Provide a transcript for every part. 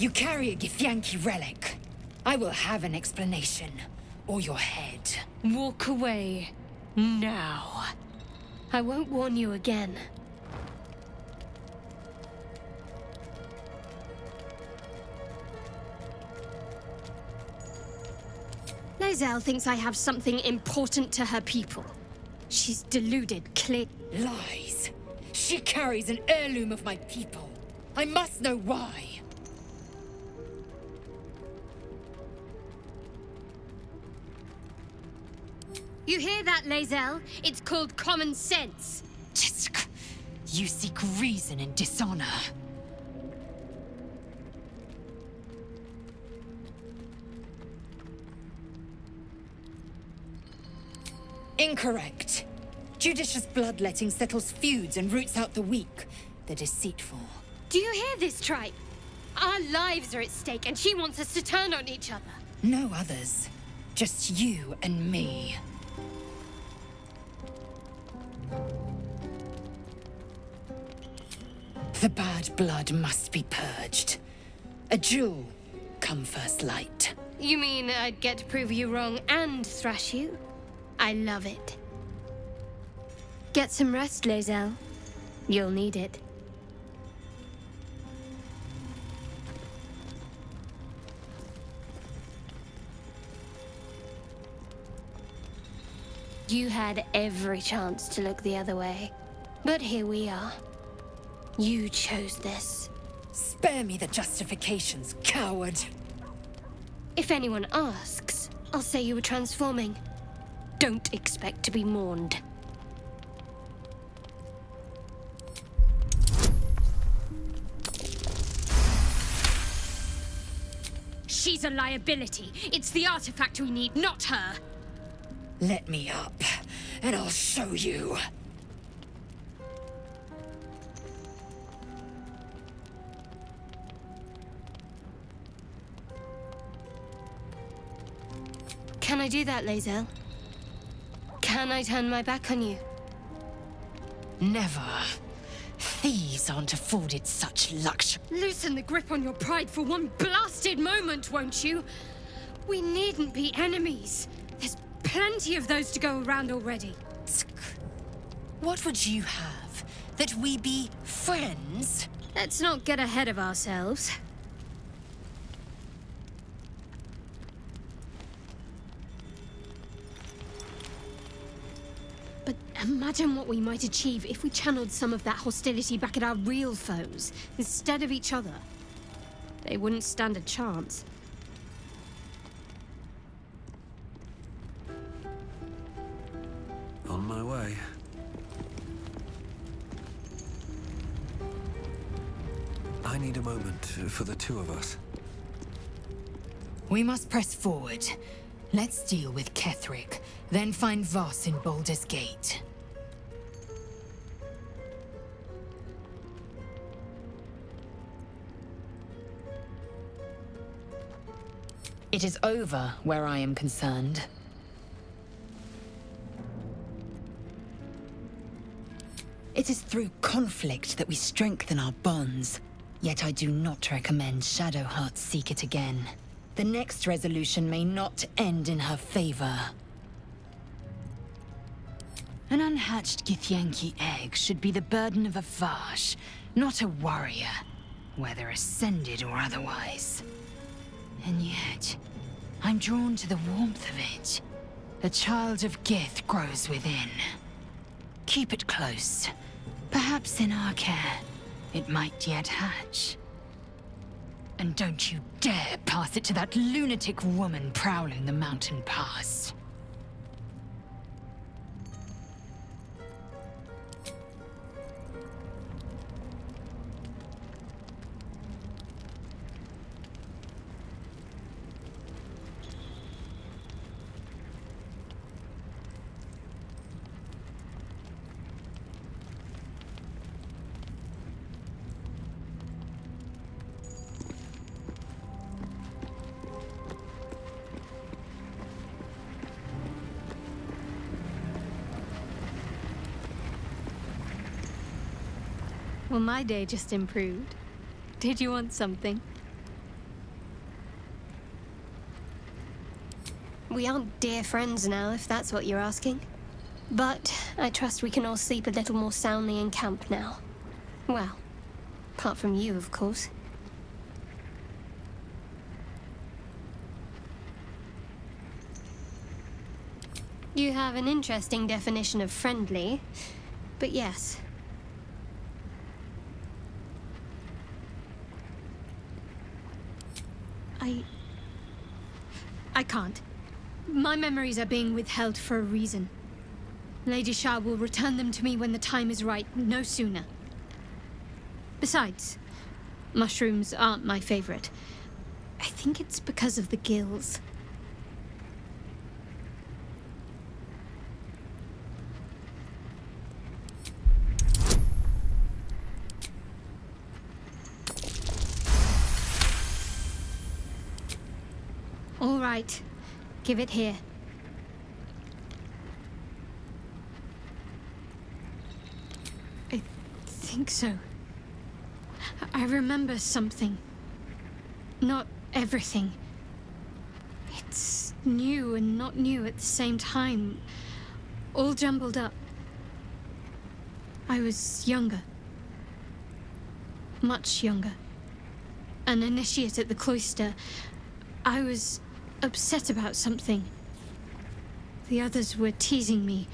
You carry a Githyanki relic. I will have an explanation, or your head. Walk away. Now. I won't warn you again. Lae'zel thinks I have something important to her people. She's deluded, clear. Lies. She carries an heirloom of my people. I must know why. You hear that, Lae'zel? It's called common sense. Tisk. You seek reason in dishonor. Incorrect. Judicious bloodletting settles feuds and roots out the weak, the deceitful. Do you hear this, tribe? Our lives are at stake, and she wants us to turn on each other. No others. Just you and me. The bad blood must be purged. A jewel, come first light. You mean I'd get to prove you wrong and thrash you? I love it. Get some rest, Lae'zel. You'll need it. You had every chance to look the other way. But here we are. You chose this. Spare me the justifications, coward. If anyone asks, I'll say you were transforming. Don't expect to be mourned. She's a liability. It's the artifact we need, not her. Let me up, and I'll show you. Can I do that, Lae'zel? Can I turn my back on you? Never. Thieves aren't afforded such luxury. Loosen the grip on your pride for one blasted moment, won't you? We needn't be enemies. There's plenty of those to go around already. What would you have? That we be friends? Let's not get ahead of ourselves. But imagine what we might achieve if we channeled some of that hostility back at our real foes, instead of each other. They wouldn't stand a chance. On my way. I need a moment for the two of us. We must press forward. Let's deal with Ketheric, then find Voss in Baldur's Gate. It is over where I am concerned. It is through conflict that we strengthen our bonds. Yet I do not recommend Shadowheart seek it again. The next resolution may not end in her favor. An unhatched Githyanki egg should be the burden of a Vash, not a warrior, whether ascended or otherwise. And yet, I'm drawn to the warmth of it. A child of Gith grows within. Keep it close. Perhaps in our care, it might yet hatch. And don't you dare pass it to that lunatic woman prowling the mountain pass. Well, my day just improved. Did you want something? We aren't dear friends now, if that's what you're asking. But I trust we can all sleep a little more soundly in camp now. Well, apart from you, of course. You have an interesting definition of friendly, but yes. I can't. My memories are being withheld for a reason. Lady Shah will return them to me when the time is right, no sooner. Besides, mushrooms aren't my favorite. I think it's because of the gills. All right, give it here. I think so. I remember something. Not everything. It's new and not new at the same time. All jumbled up. I was younger. Much younger. An initiate at the cloister. I was upset about something. The others were teasing me,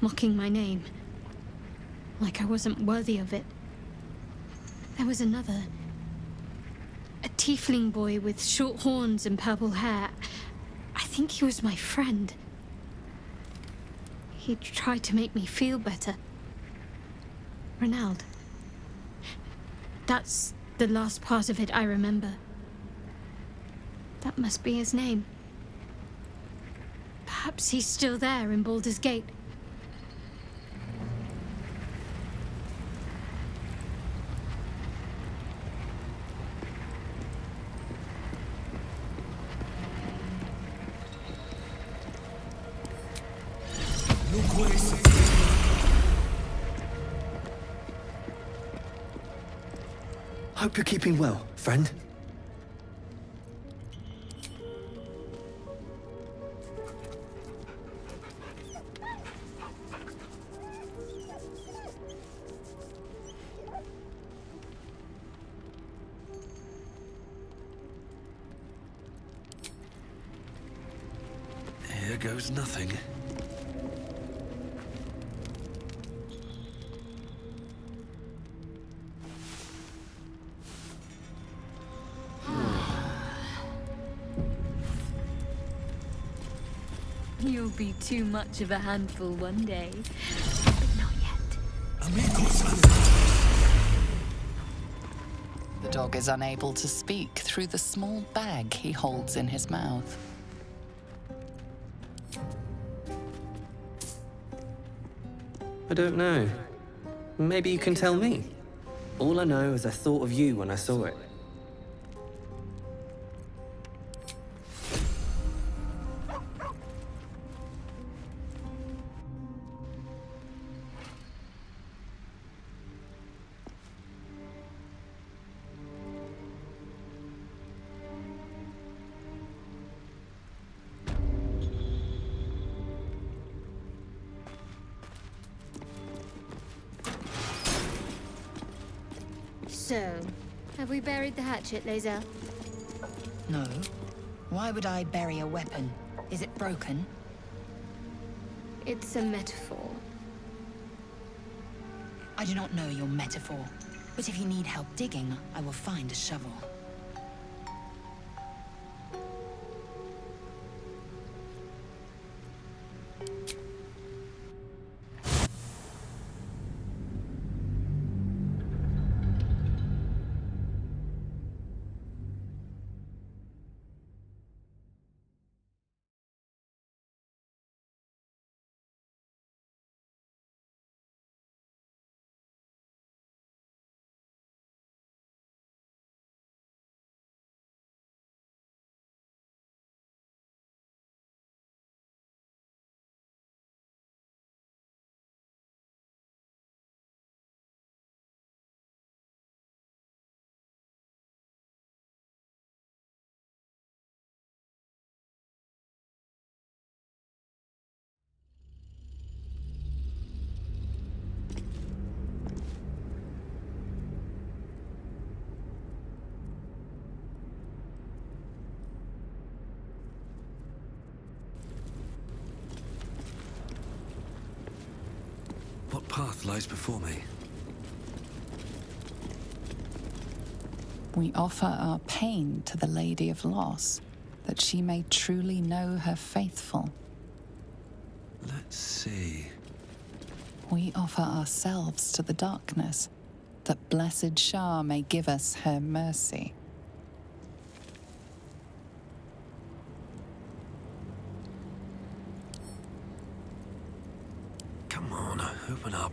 mocking my name, like I wasn't worthy of it. There was another. A tiefling boy with short horns and purple hair. I think he was my friend. He tried to make me feel better. Ronald. That's the last part of it I remember. That must be his name. Perhaps he's still there in Baldur's Gate. Hope you're keeping well, friend. Here goes nothing. You'll be too much of a handful one day. But not yet. The dog is unable to speak through the small bag he holds in his mouth. I don't know. Maybe you can tell me. All I know is I thought of you when I saw it. So, have we buried the hatchet, Lae'zel? No. Why would I bury a weapon? Is it broken? It's a metaphor. I do not know your metaphor, but if you need help digging, I will find a shovel. path lies before me? We offer our pain to the Lady of Loss, that she may truly know her faithful. Let's see. We offer ourselves to the darkness, that blessed Shah may give us her mercy. Come on, open up.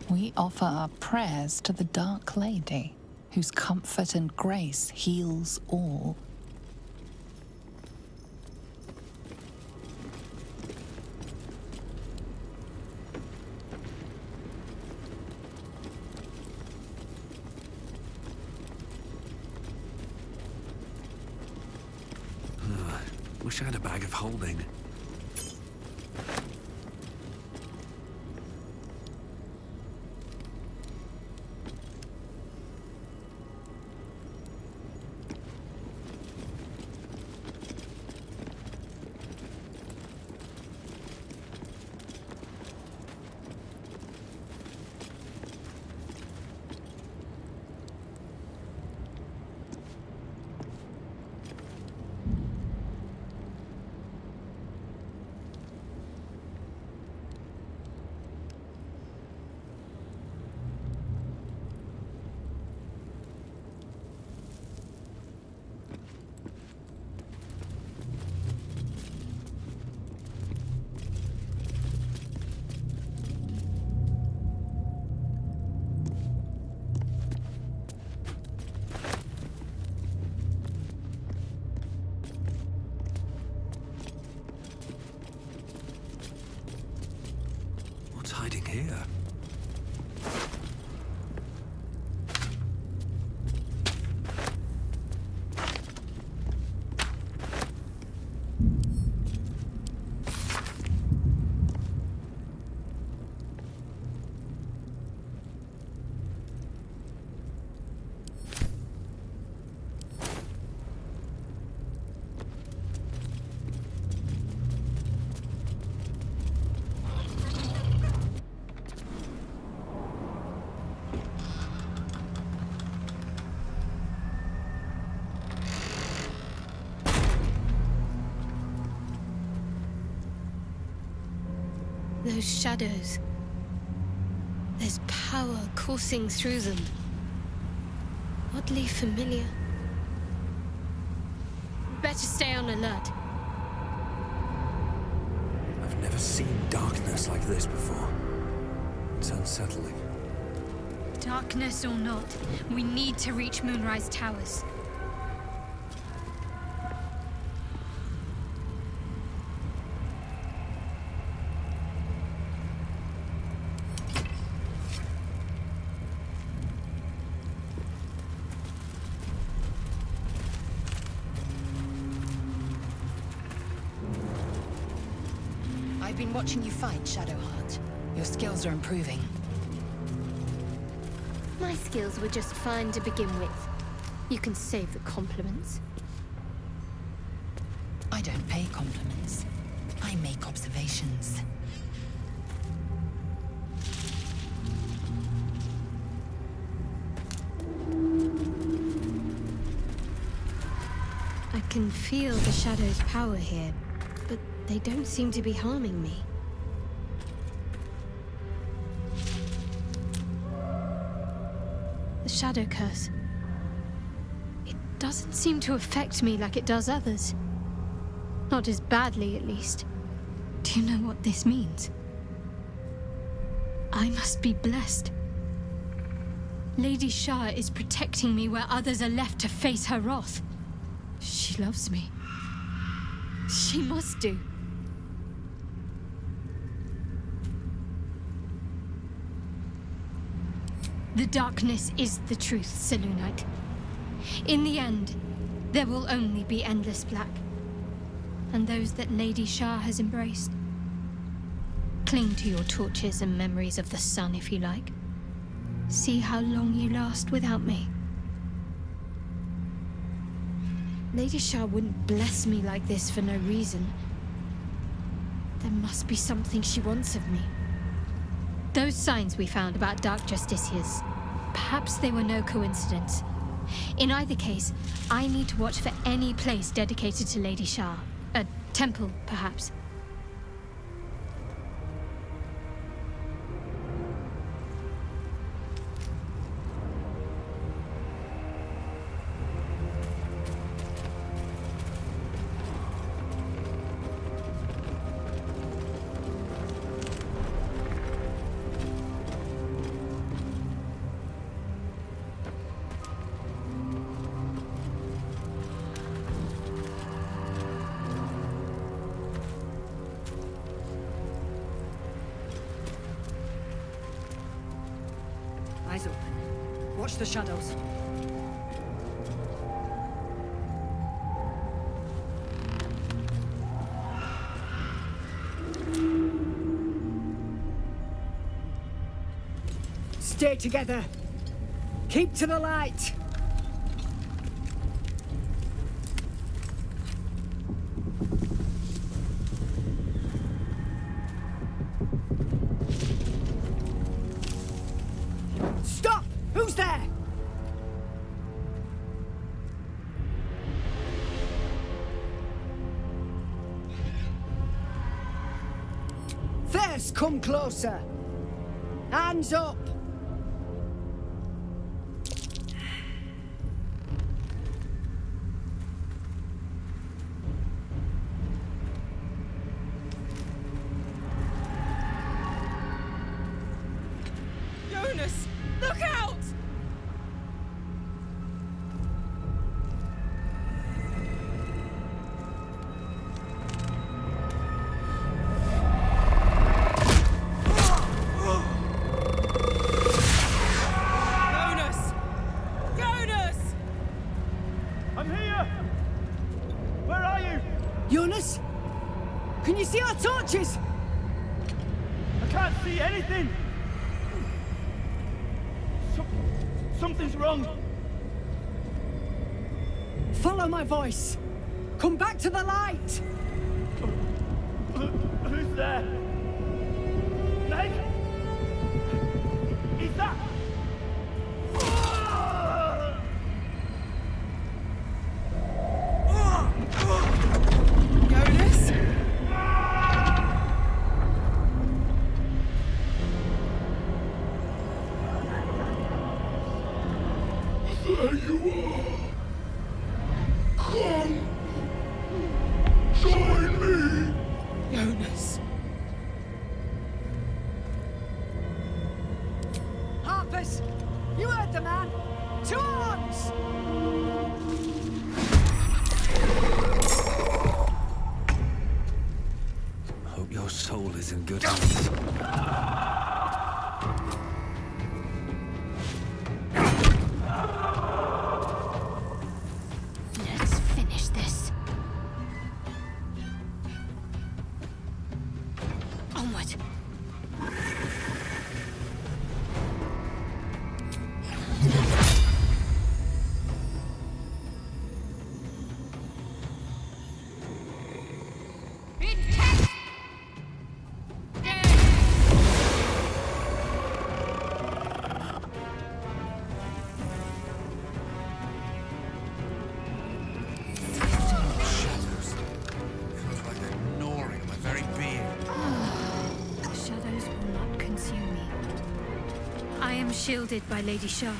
We offer our prayers to the Dark Lady, whose comfort and grace heals all. Wish I had a bag of holding. What's hiding here? Those shadows. There's power coursing through them. Oddly familiar. Better stay on alert. I've never seen darkness like this before. It's unsettling. Darkness or not, we need to reach Moonrise Towers. I've been watching you fight, Shadowheart. Your skills are improving. My skills were just fine to begin with. You can save the compliments. I don't pay compliments. I make observations. I can feel the Shadow's power here, but they don't seem to be harming me. The Shadow Curse. It doesn't seem to affect me like it does others. Not as badly, at least. Do you know what this means? I must be blessed. Lady Shah is protecting me where others are left to face her wrath. She loves me. She must do. The darkness is the truth, Selûnite. In the end, there will only be endless black. And those that Lady Shah has embraced. Cling to your torches and memories of the sun if you like. See how long you last without me. Lady Shah wouldn't bless me like this for no reason. There must be something she wants of me. Those signs we found about Dark Justiciars, perhaps they were no coincidence. In either case, I need to watch for any place dedicated to Lady Shah. A temple, perhaps. Eyes open. Watch the shadows. Stay together. Keep to the light. Stop! Who's there? First, come closer. Hands up. Jonas, look out! Jonas! Jonas! I'm here! Where are you? Jonas? Can you see our torches? I can't see anything! Something's wrong! Follow my voice. Come back to the light. Who's there? Meg? Is that... Jonas? There you are. Come. Join me. Jonas. Harpers, you heard the man. To arms! Hope your soul is in good hands. Let's finish this. Onward. Shadows. Feels like they're gnawing at my very being. The shadows will not consume me. I am shielded by Lady Shah.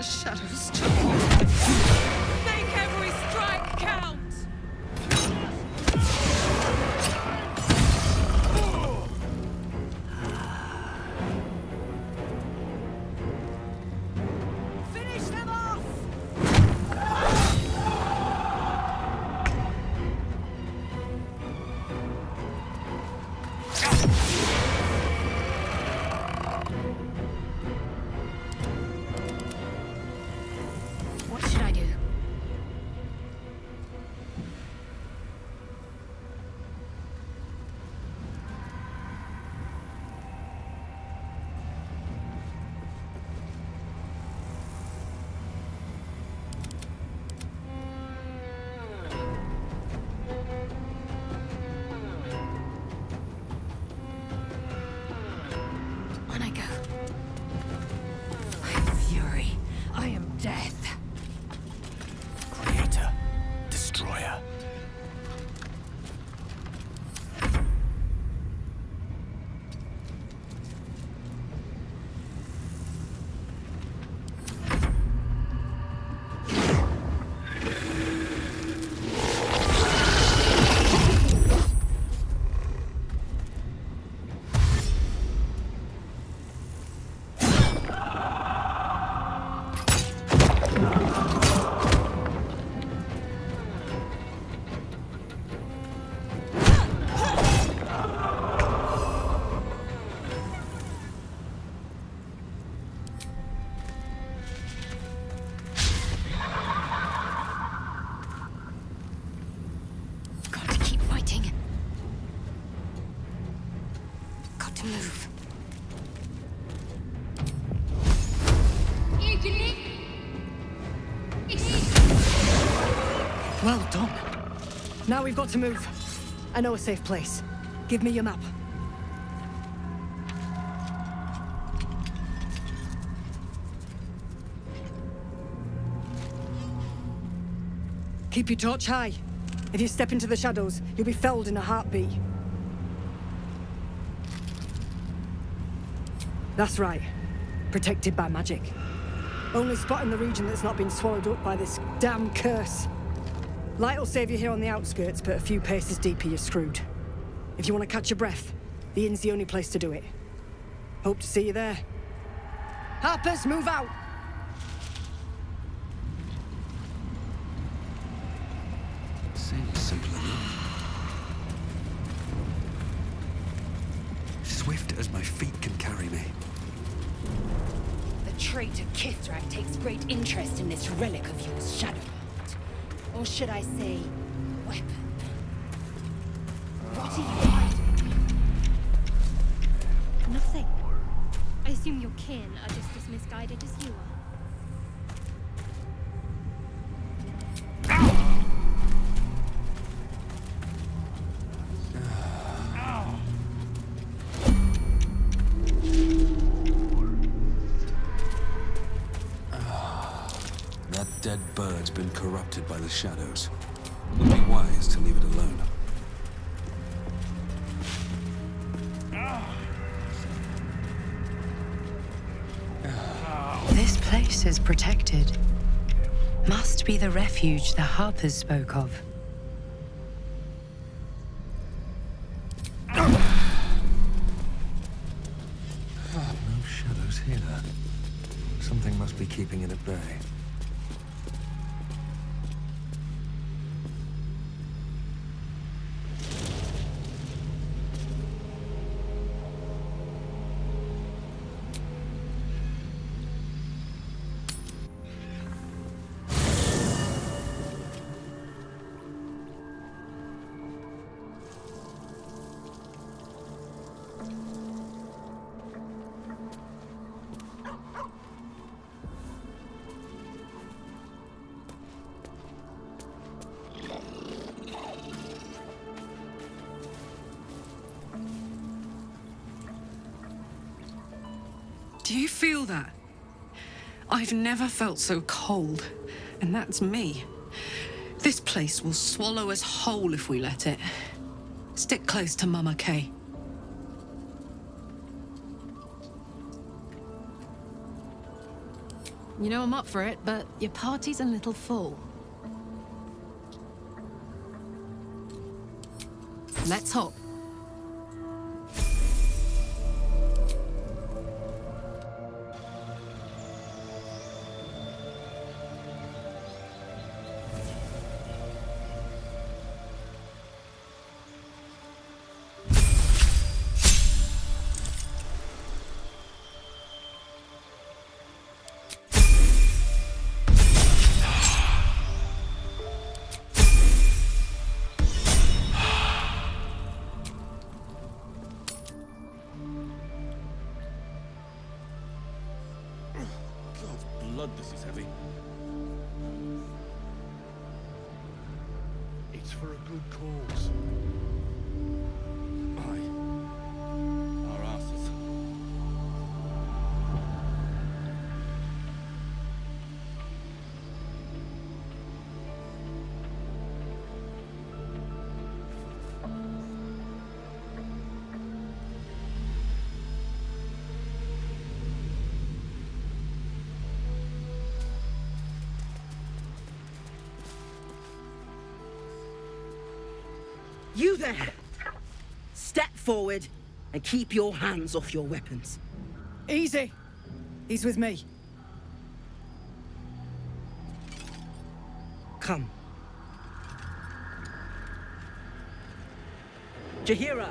the shadows took. Make every strike count! Finish them off! What should I do? On I go. I am fury. I am death. Creator. Destroyer. Got to keep fighting. Got to move. Well done. Now we've got to move. I know a safe place. Give me your map. Keep your torch high. If you step into the shadows, you'll be felled in a heartbeat. That's right. Protected by magic. Only spot in the region that's not been swallowed up by this damn curse. Light will save you here on the outskirts, but a few paces deeper you're screwed. If you want to catch your breath, the inn's the only place to do it. Hope to see you there. Harpers, move out! Seems simple enough. Swift as my feet can carry me. The traitor Kithrak takes great interest in this relic of yours, Shadowheart. Or should I say, weapon? What are you hiding? Nothing. I assume your kin are just as misguided as you are. That dead bird's been corrupted by the shadows. Would be wise to leave it alone. This place is protected. Must be the refuge the Harpers spoke of. No shadows here. Something must be keeping it at bay. Do you feel that? I've never felt so cold, and that's me. This place will swallow us whole if we let it. Stick close to Mama Kay. You know I'm up for it, but your party's a little full. Let's hop. God's blood, this is heavy. It's for a good cause. Aye. Our asses. You there! Step forward and keep your hands off your weapons. Easy. He's with me. Come. Jahira!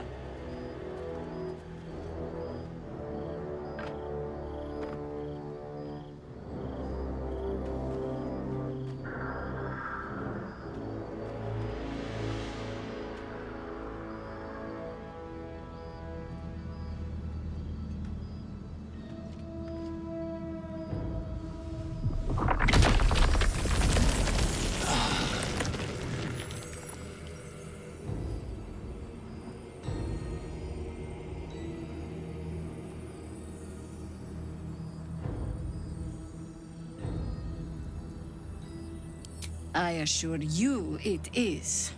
I assure you it is.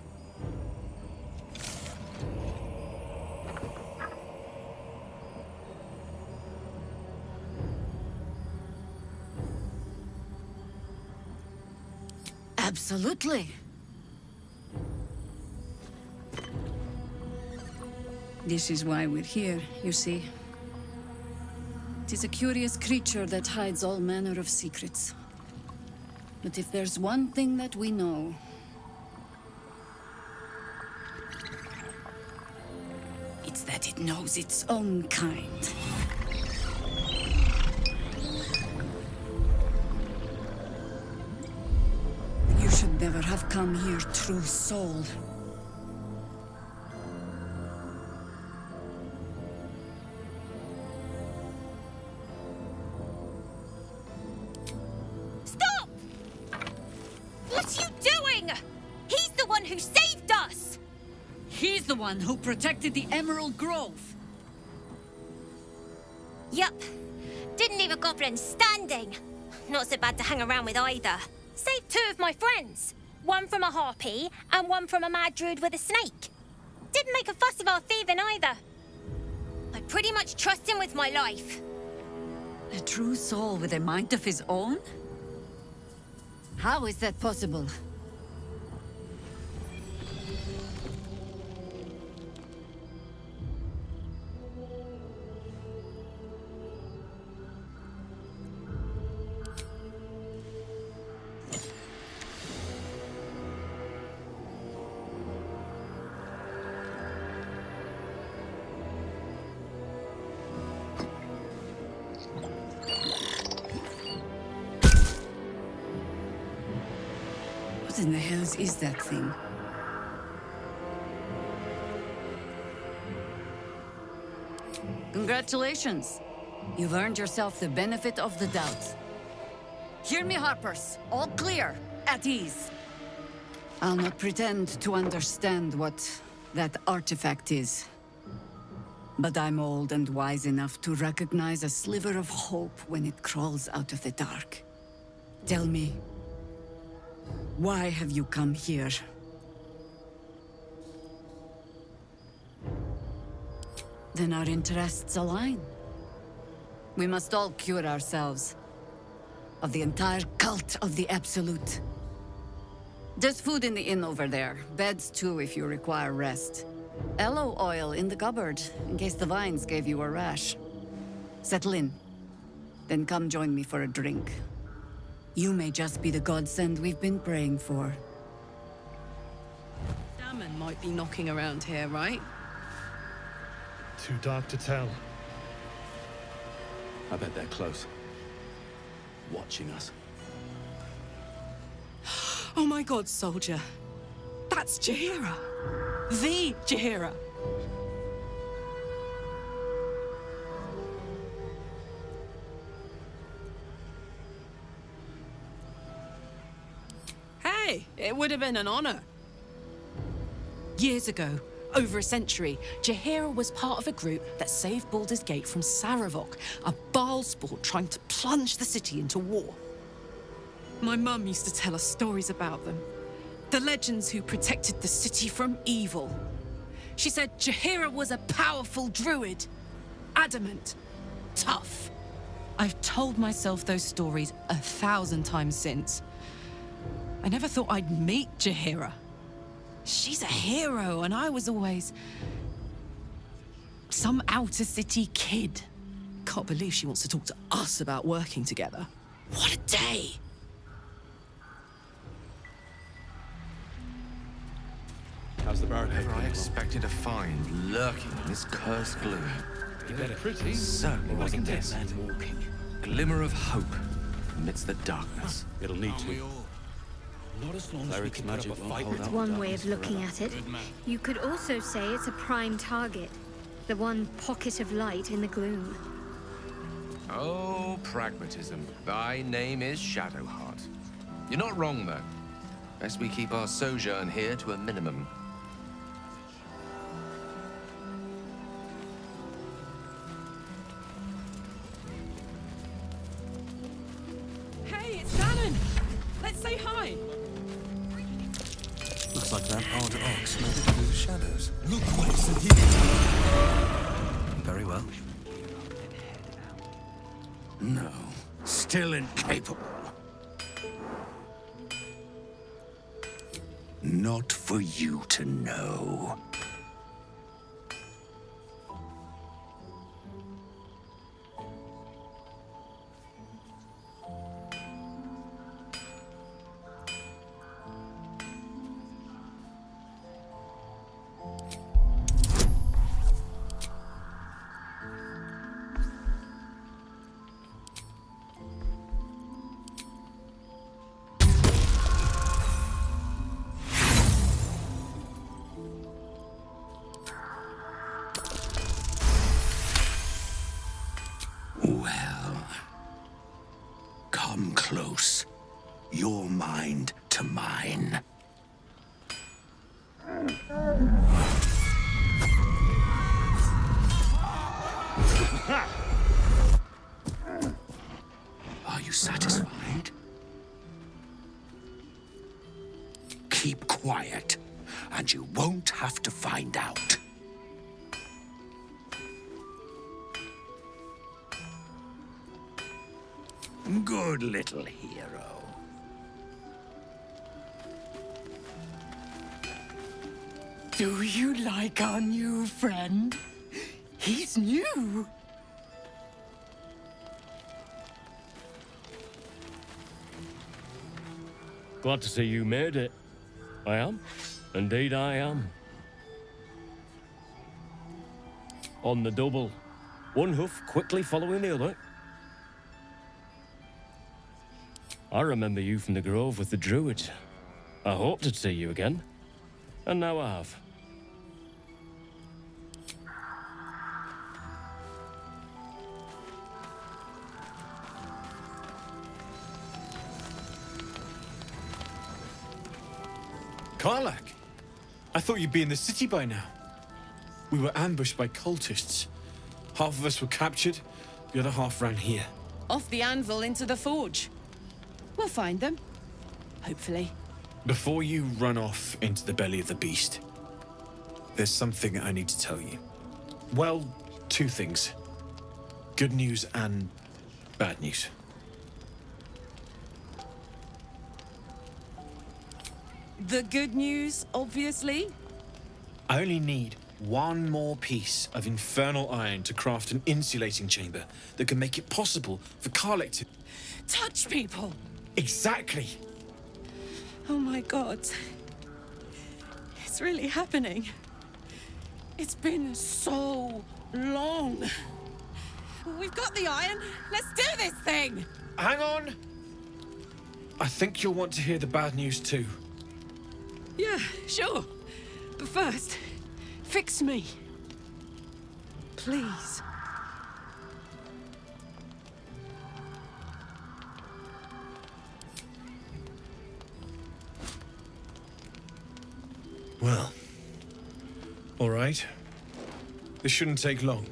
Absolutely. This is why we're here, you see. It is a curious creature that hides all manner of secrets. But if there's one thing that we know, it's that it knows its own kind. You should never have come here, true soul. Who protected the Emerald Grove? Yup. Didn't leave a goblin standing. Not so bad to hang around with either. Saved two of my friends. One from a harpy and one from a mad druid with a snake. Didn't make a fuss of our thieving either. I pretty much trust him with my life. A true soul with a mind of his own? How is that possible? What in the hells is that thing? Congratulations. You've earned yourself the benefit of the doubt. Hear me, Harpers. All clear. At ease. I'll not pretend to understand what that artifact is. But I'm old and wise enough to recognize a sliver of hope when it crawls out of the dark. Tell me, why have you come here? Then our interests align. We must all cure ourselves. of the entire cult of the Absolute. There's food in the inn over there. Beds too if you require rest. Aloe oil in the cupboard, in case the vines gave you a rash. Settle in. Then come join me for a drink. You may just be the godsend we've been praying for. Salmon might be knocking around here, right? Too dark to tell. I bet they're close. Watching us. Oh my god, soldier. That's Jaheira. The Jaheira. Hey, it would have been an honor. Years ago, over a century, Jaheira was part of a group that saved Baldur's Gate from Saravok, a Baalsport trying to plunge the city into war. My mum used to tell us stories about them. The legends who protected the city from evil. She said Jaheira was a powerful druid. Adamant. Tough. I've told myself those stories 1,000 times since. I never thought I'd meet Jaheira. She's a hero, and I was always some outer city kid. Can't believe she wants to talk to us about working together. What a day! How's the barricade? Whatever I expected to find lurking in this cursed gloom. You bet it. Pretty. Certainly wasn't this. Glimmer of hope amidst the darkness. It'll need to. Not as long as we can magic won't hold That's out. one way of looking at it. You could also say it's a prime target. The one pocket of light in the gloom. Oh, pragmatism. Thy name is Shadowheart. You're not wrong, though. Best we keep our sojourn here to a minimum. Hey, it's Dannon! Let's say hi! Looks like that odd ox made it through the shadows. Look what it's here. Very well. No. Still incapable. Not for you to know. Well, come close. Your mind to mine. Are you satisfied? Keep quiet, and you won't have to find out. Good little hero. Do you like our new friend? He's new. Glad to see you made it. I am. Indeed I am. On the double. One hoof quickly following the other. I remember you from the Grove with the Druid. I hoped to see you again. And now I have. Karlach! I thought you'd be in the city by now. We were ambushed by cultists. Half of us were captured, the other half ran here. Off the anvil into the forge. We'll find them. Hopefully. Before you run off into the belly of the beast, there's something I need to tell you. Well, two things. Good news and bad news. The good news, obviously. I only need one more piece of infernal iron to craft an insulating chamber that can make it possible for Karlach to... Touch people! Exactly! Oh my god. It's really happening. It's been so long. We've got the iron. Let's do this thing! Hang on! I think you'll want to hear the bad news too. Yeah, sure. But first, fix me. Please. Well, all right. This shouldn't take long.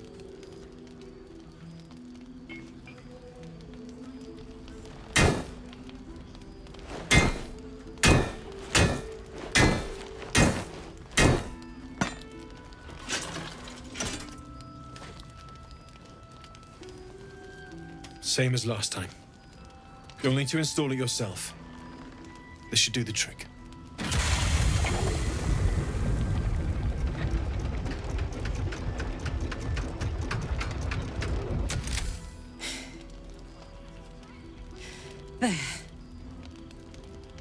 Same as last time. You'll need to install it yourself. This should do the trick. There.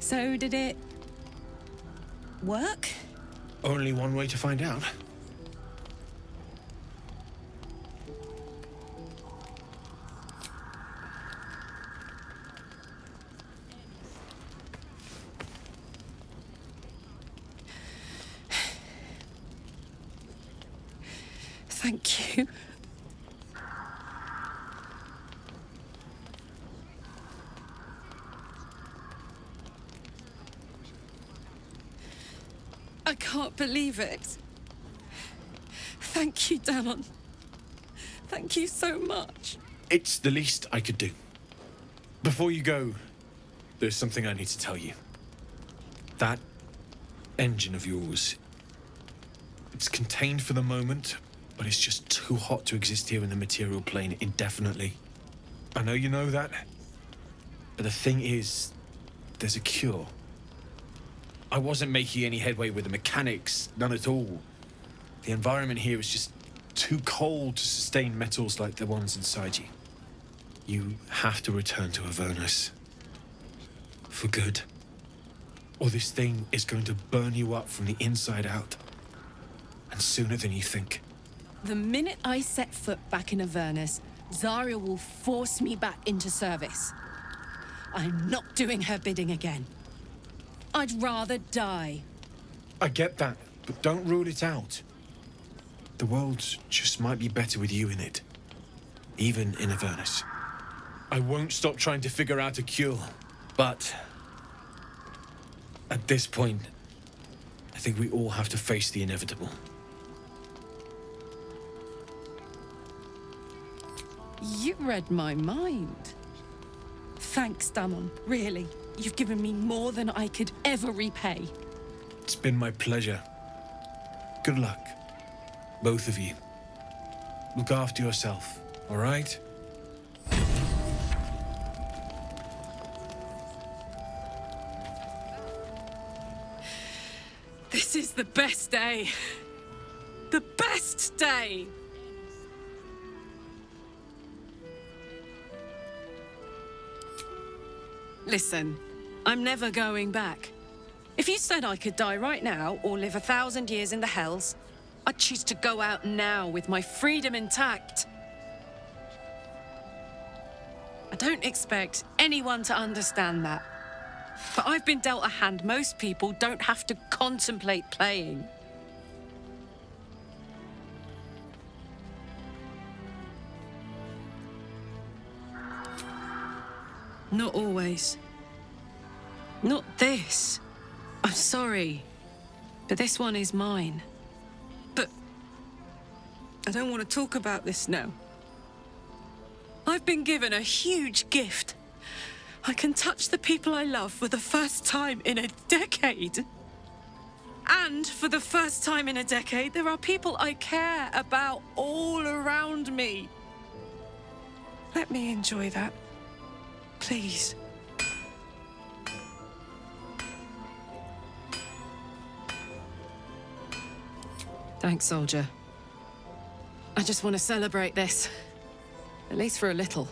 So did it work? Only one way to find out. Thank you. I can't believe it. Thank you, Danon. Thank you so much. It's the least I could do. Before you go, there's something I need to tell you. That engine of yours, it's contained for the moment, but it's just too hot to exist here in the material plane indefinitely. I know you know that, but the thing is, there's a cure. I wasn't making any headway with the mechanics, none at all. The environment here is just too cold to sustain metals like the ones inside you. You have to return to Avernus. For good. Or this thing is going to burn you up from the inside out. And sooner than you think. The minute I set foot back in Avernus, Zarya will force me back into service. I'm not doing her bidding again. I'd rather die. I get that, but don't rule it out. The world just might be better with you in it. Even in Avernus. I won't stop trying to figure out a cure, but... at this point, I think we all have to face the inevitable. You read my mind. Thanks, Danon. Really. You've given me more than I could ever repay. It's been my pleasure. Good luck. Both of you. Look after yourself, all right? This is the best day. The best day! Listen, I'm never going back. If you said I could die right now or live 1,000 years in the Hells, I'd choose to go out now with my freedom intact. I don't expect anyone to understand that. But I've been dealt a hand most people don't have to contemplate playing. Not always. Not this. I'm sorry, but this one is mine. But I don't want to talk about this now. I've been given a huge gift. I can touch the people I love for the first time in a decade. And for the first time in a decade, there are people I care about all around me. Let me enjoy that. Please. Thanks, soldier. I just want to celebrate this. At least for a little.